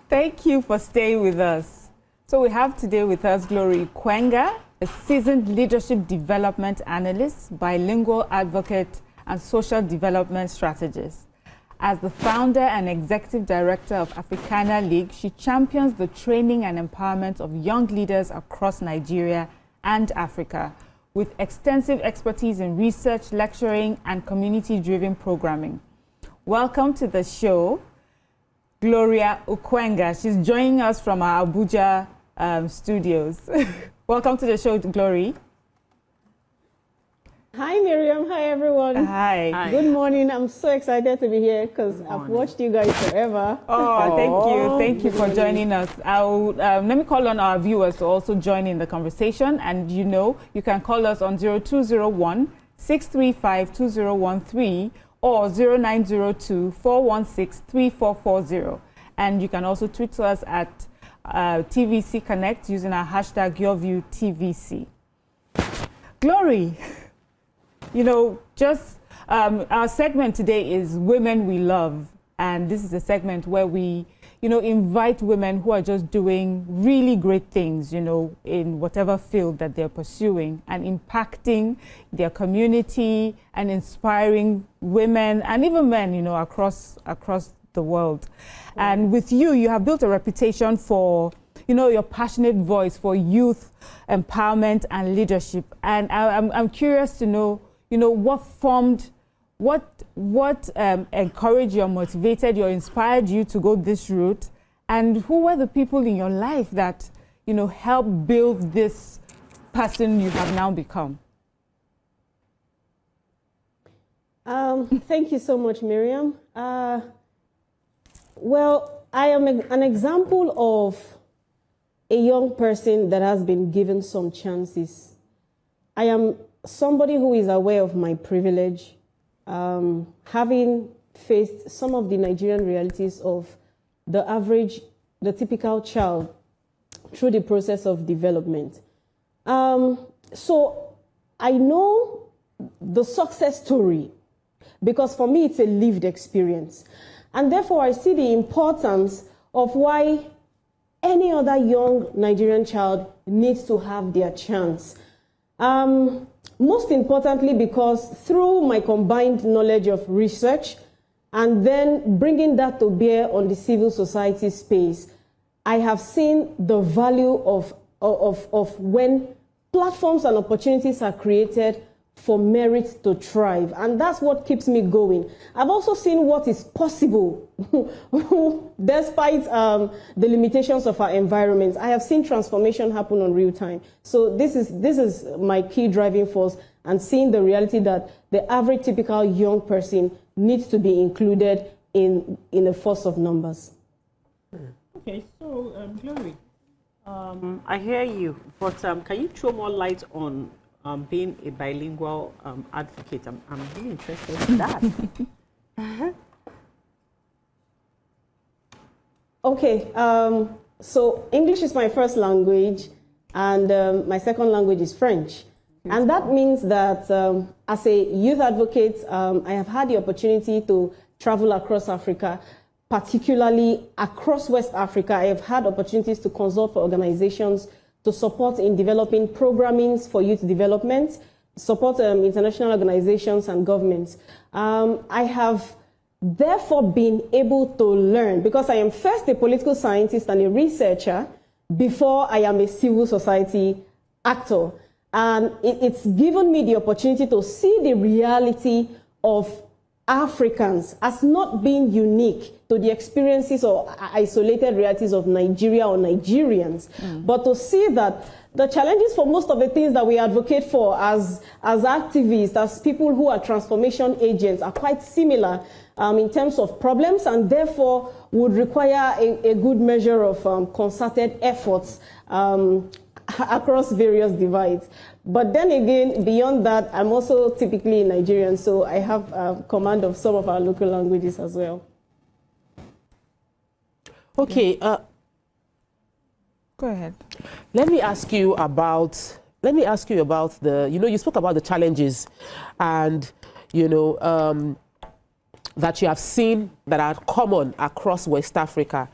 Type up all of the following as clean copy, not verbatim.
Thank you for staying with us. So we have today with us Glory Kwenga, a seasoned leadership development analyst, bilingual advocate, and social development strategist. As the founder and executive director of Africana League, she champions the training and empowerment of young leaders across Nigeria and Africa, with extensive expertise in research, lecturing, and community-driven programming. Welcome to the show, Gloria Ukwenga. She's joining us from our Abuja studios. Welcome to the show, Glory. Hi, Miriam. Hi, everyone. Hi. Good morning. I'm so excited to be here because I've watched you guys forever. Oh, thank you. Thank you for joining us. Let me call on our viewers to also join in the conversation. And you can call us on 0201-635-2013 or 0902-416-3440. And you can also tweet to us at TVC Connect using our hashtag YourViewTVC. Glory. Our segment today is Women We Love. And this is a segment where we, invite women who are just doing really great things, in whatever field that they're pursuing and impacting their community and inspiring women and even men, across the world. And with you, you have built a reputation for, your passionate voice for youth empowerment and leadership. And I'm curious to know, what encouraged you, motivated you, inspired you to go this route, and who were the people in your life that, helped build this person you have now become? Thank you so much, Miriam. Well, I am an example of a young person that has been given some chances. I am somebody who is aware of my privilege, having faced some of the Nigerian realities of the typical child through the process of development. So I know the success story because for me it's a lived experience. And therefore I see the importance of why any other young Nigerian child needs to have their chance. Most importantly, because through my combined knowledge of research and then bringing that to bear on the civil society space, I have seen the value of when platforms and opportunities are created for merit to thrive. And that's what keeps me going. I've also seen what is possible despite the limitations of our environments. I have seen transformation happen on real time. So this is my key driving force, and seeing the reality that the average typical young person needs to be included in a force of numbers. Okay, so Glory, I hear you, but can you throw more light on being a bilingual advocate? I'm really interested in that. Okay, so English is my first language, and my second language is French. And that means that as a youth advocate, I have had the opportunity to travel across Africa, particularly across West Africa. I have had opportunities to consult for organizations to support in developing programmings for youth development, support international organizations and governments. I have therefore been able to learn, because I am first a political scientist and a researcher before I am a civil society actor. And it's given me the opportunity to see the reality of Africans as not being unique to the experiences or isolated realities of Nigeria or Nigerians, but to see that the challenges for most of the things that we advocate for as activists, as people who are transformation agents, are quite similar in terms of problems, and therefore would require a good measure of concerted efforts across various divides. But then again, beyond that, I'm also typically Nigerian, so I have command of some of our local languages as well. Okay. Go ahead. Let me ask you about the, you spoke about the challenges and, that you have seen that are common across West Africa.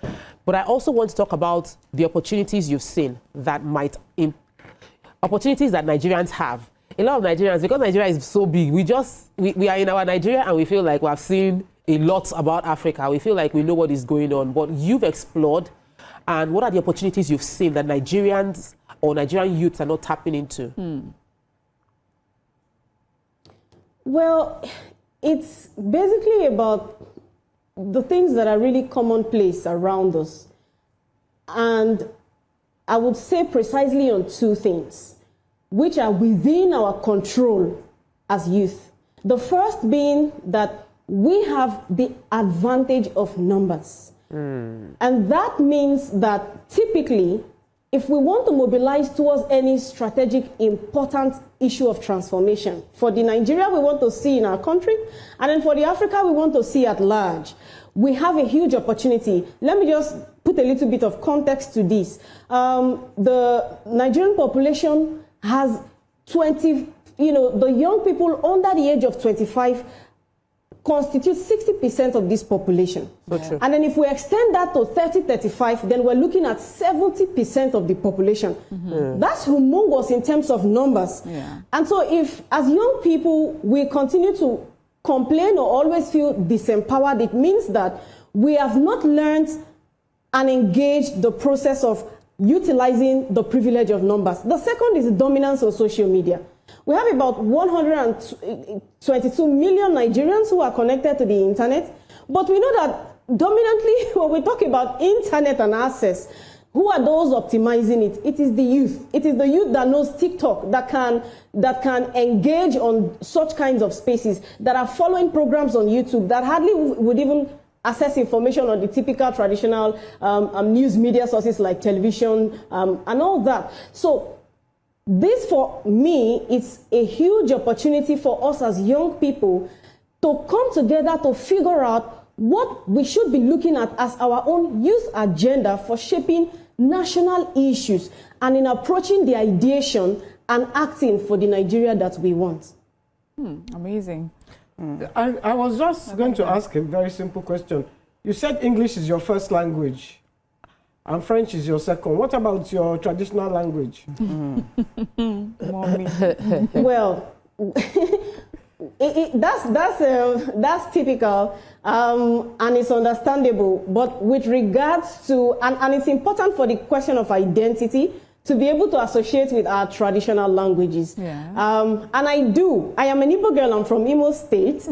But I also want to talk about the opportunities you've seen that might, opportunities that Nigerians have. A lot of Nigerians, because Nigeria is so big, we are in our Nigeria and we feel like we have seen a lot about Africa. We feel like we know what is going on, but you've explored, and what are the opportunities you've seen that Nigerians or Nigerian youths are not tapping into? Well, it's basically about the things that are really commonplace around us. And I would say precisely on two things, which are within our control as youth. The first being that we have the advantage of numbers. And that means that typically, if we want to mobilize towards any strategic important issue of transformation, for the Nigeria we want to see in our country, and then for the Africa we want to see at large, we have a huge opportunity. Let me just put a little bit of context to this. The Nigerian population has the young people under the age of 25 constitute 60% of this population. So And then if we extend that to 30-35, then we're looking at 70% of the population. That's humongous in terms of numbers. And so if, as young people, we continue to complain or always feel disempowered, it means that we have not learned and engaged the process of utilizing the privilege of numbers. The second is the dominance of social media. We have about 122 million Nigerians who are connected to the internet, but we know that dominantly when we talk about internet and access, who are those optimizing it? It is the youth. It is the youth that knows TikTok, that can engage on such kinds of spaces, that are following programs on YouTube, that hardly would even access information on the typical traditional news media sources like television and all that. So this, for me, it's a huge opportunity for us as young people to come together to figure out what we should be looking at as our own youth agenda for shaping national issues and in approaching the ideation and acting for the Nigeria that we want. Amazing. I was just going to ask a very simple question. You said English is your first language and French is your second. What about your traditional language? Mommy. Well, that's typical and it's understandable. But with regards to, and it's important for the question of identity to be able to associate with our traditional languages. And I am an Igbo girl, I'm from Imo State.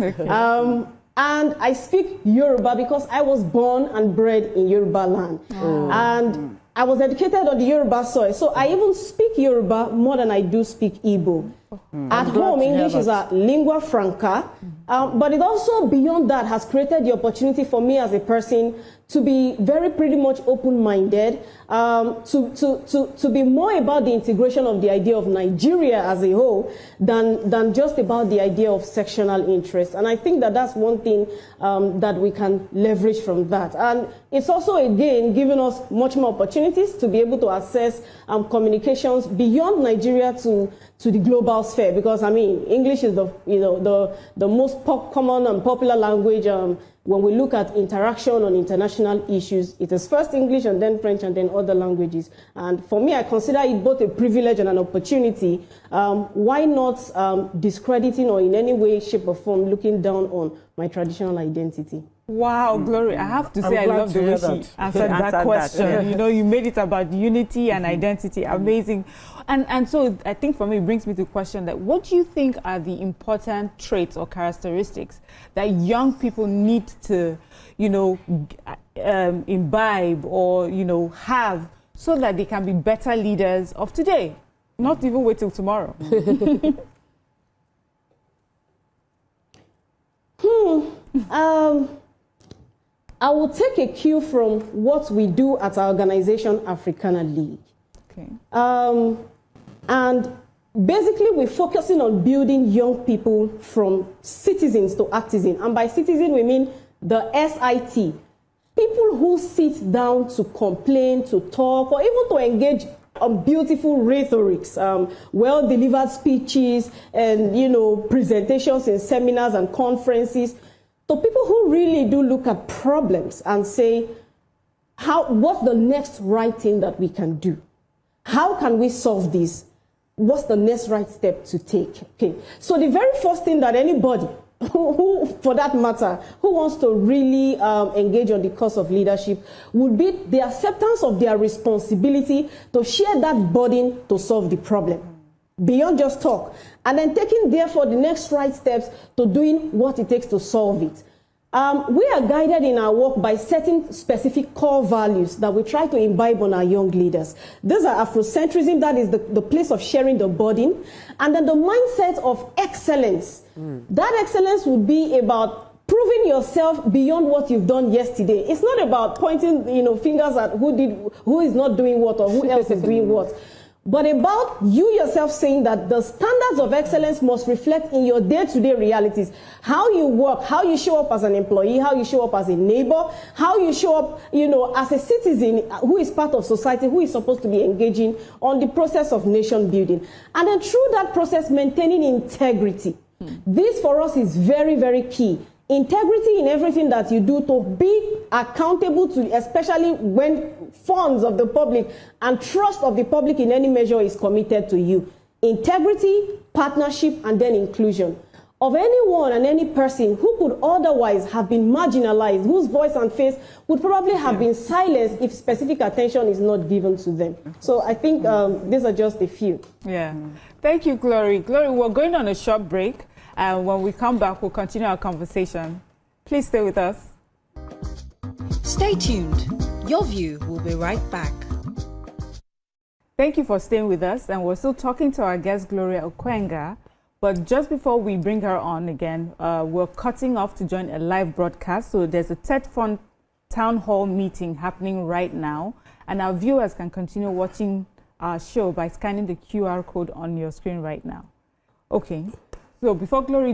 And I speak Yoruba because I was born and bred in Yoruba land. And I was educated on the Yoruba soil. So I even speak Yoruba more than I do speak Igbo. At home, English is a lingua franca. But it also, beyond that, has created the opportunity for me as a person to be pretty much open-minded, to be more about the integration of the idea of Nigeria as a whole than just about the idea of sectional interest. And I think that that's one thing that we can leverage from that. And it's also, again, giving us much more opportunities to be able to access communications beyond Nigeria to the global sphere, because I mean, English is the most common and popular language when we look at interaction on international issues. It is first English and then French and then other languages. And for me, I consider it both a privilege and an opportunity. Why not discrediting or in any way, shape or form looking down on my traditional identity? Wow, Glory, I have to say I love the way she answered that question. You know, you made it about unity and identity. Amazing. And so I think for me, it brings me to the question that what do you think are the important traits or characteristics that young people need to, imbibe or, have so that they can be better leaders of today? Not even wait till tomorrow. I will take a cue from what we do at our organization, Africana League. Okay. And basically, we're focusing on building young people from citizens to artisans. And by citizen, we mean the SIT. People who sit down to complain, to talk, or even to engage on beautiful rhetorics, well-delivered speeches, and, presentations in seminars and conferences. So people who really do look at problems and say, what's the next right thing that we can do? How can we solve this? What's the next right step to take? Okay. So the very first thing that anybody, who for that matter, who wants to really engage on the course of leadership would be the acceptance of their responsibility to share that burden to solve the problem. Beyond just talk. And then taking, therefore, the next right steps to doing what it takes to solve it. We are guided in our work by setting specific core values that we try to imbibe on our young leaders. These are Afrocentrism, that is the place of sharing the burden, and then the mindset of excellence. That excellence would be about proving yourself beyond what you've done yesterday. It's not about pointing, fingers at who is not doing what or who else is doing what. But about you yourself saying that the standards of excellence must reflect in your day-to-day realities. How you work, how you show up as an employee, how you show up as a neighbor, how you show up, as a citizen who is part of society, who is supposed to be engaging on the process of nation building. And then through that process, maintaining integrity. This for us is very, very key. Integrity in everything that you do, to be accountable to, especially when funds of the public and trust of the public in any measure is committed to you. Integrity, partnership, and then inclusion of anyone and any person who could otherwise have been marginalized, whose voice and face would probably have been silenced if specific attention is not given to them. So I think these are just a few. Yeah. Thank you, Glory. Glory, we're going on a short break. And when we come back, we'll continue our conversation. Please stay with us. Stay tuned. Your View will be right back. Thank you for staying with us. And we're still talking to our guest, Gloria Okwenga. But just before we bring her on again, we're cutting off to join a live broadcast. So there's a TED Fund Town Hall meeting happening right now. And our viewers can continue watching our show by scanning the QR code on your screen right now. Okay. So before Glory,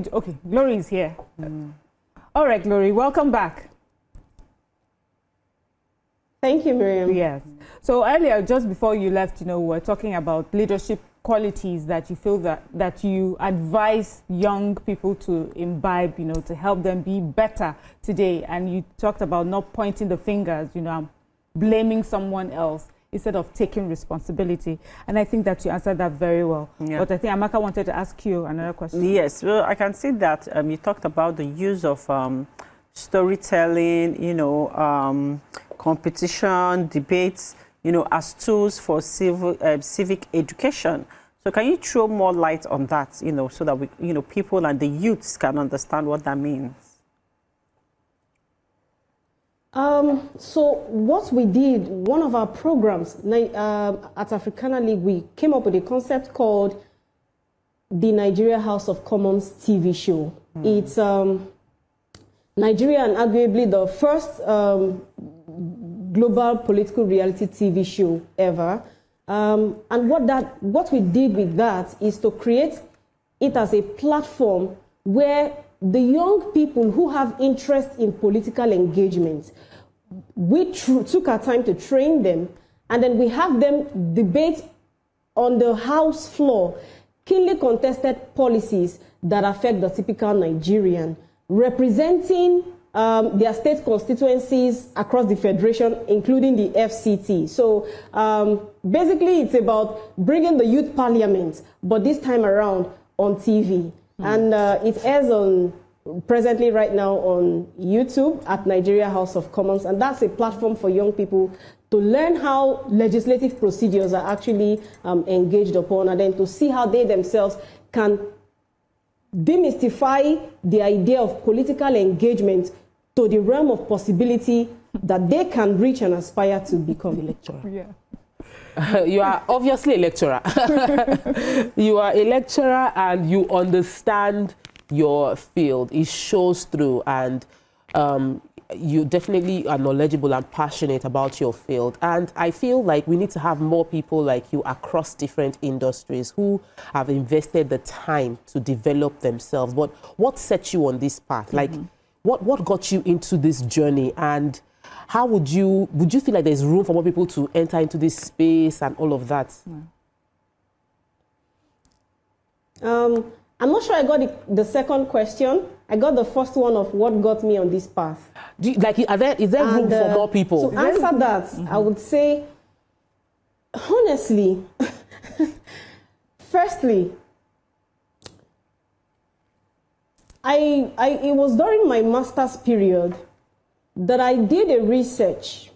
Glory is here. All right, Glory, welcome back. Thank you, Miriam. Yes. So earlier, just before you left, we were talking about leadership qualities that you feel that you advise young people to imbibe, to help them be better today. And you talked about not pointing the fingers, blaming someone else, instead of taking responsibility. And I think that you answered that very well. Yeah. But I think Amaka wanted to ask you another question. Yes, well, I can see that you talked about the use of storytelling, competition, debates, as tools for civic education. So can you throw more light on that, so that we, people and the youths can understand what that means? So what we did, one of our programs at Africana League, we came up with a concept called the Nigeria House of Commons TV show. It's Nigeria and arguably the first global political reality TV show ever. And what we did with that is to create it as a platform where the young people who have interest in political engagement, we took our time to train them, and then we have them debate on the House floor keenly contested policies that affect the typical Nigerian, representing their state constituencies across the federation, including the FCT. So basically, it's about bringing the youth parliament, but this time around on TV. And it airs presently right now on YouTube at Nigeria House of Commons. And that's a platform for young people to learn how legislative procedures are actually engaged upon, and then to see how they themselves can demystify the idea of political engagement to the realm of possibility that they can reach and aspire to become a lecturer. Yeah. You are obviously a lecturer. You are a lecturer and you understand your field. It shows through, and you definitely are knowledgeable and passionate about your field. And I feel like we need to have more people like you across different industries who have invested the time to develop themselves. But what set you on this path? Like, what got you into this journey, and how would you feel like there's room for more people to enter into this space and all of that? I'm not sure I got the second question. I got the first one of what got me on this path. Is there room for more people? To answer that, I would say, honestly, firstly, it was during my master's period that I did a research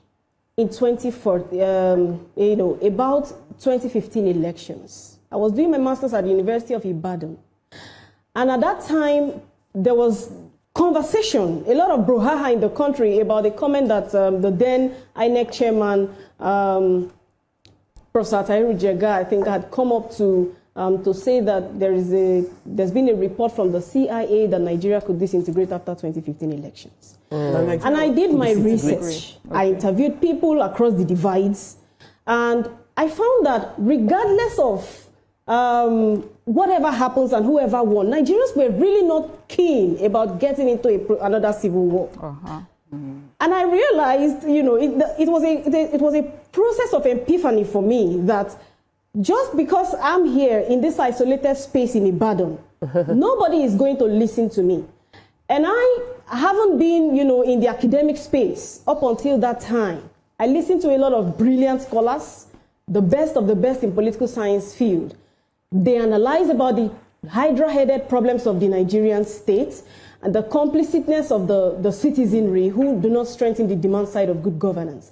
in 2014, about 2015 elections. I was doing my master's at the University of Ibadan. And at that time, there was conversation, a lot of brouhaha in the country about the comment that the then INEC chairman, Professor Tahiru Jega, I think, had come up to say that there's been a report from the CIA that Nigeria could disintegrate after 2015 elections. And I did my research. Okay. I interviewed people across the divides, and I found that regardless of whatever happens and whoever won, Nigerians were really not keen about getting into another civil war. And I realized, it was a process of epiphany for me that just because I'm here in this isolated space in Ibadan, nobody is going to listen to me. And I haven't been, in the academic space up until that time. I listened to a lot of brilliant scholars, the best of the best in political science field. They analyze about the hydra-headed problems of the Nigerian state and the complicitness of the citizenry who do not strengthen the demand side of good governance.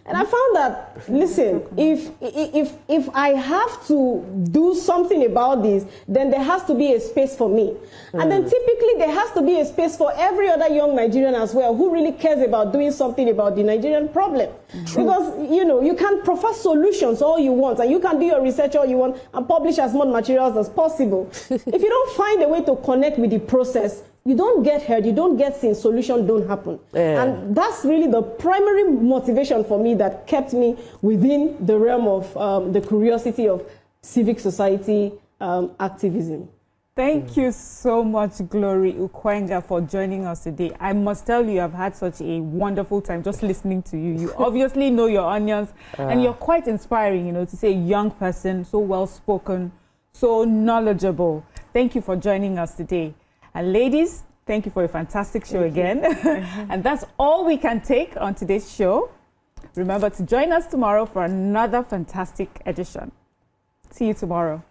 And I found that, listen, if I have to do something about this, then there has to be a space for me. And then typically there has to be a space for every other young Nigerian as well who really cares about doing something about the Nigerian problem. Because, you can profess solutions all you want, and you can do your research all you want and publish as much materials as possible. If you don't find a way to connect with the process, you don't get heard, you don't get seen, solutions don't happen. And that's really the primary motivation for me that kept me within the realm of the curiosity of civic society activism. Thank you so much, Glory Ukwenga, for joining us today. I must tell you, I've had such a wonderful time just listening to you. You obviously know your onions, and you're quite inspiring, to say a young person, so well-spoken, so knowledgeable. Thank you for joining us today. And ladies, thank you for a fantastic show again. And that's all we can take on today's show. Remember to join us tomorrow for another fantastic edition. See you tomorrow.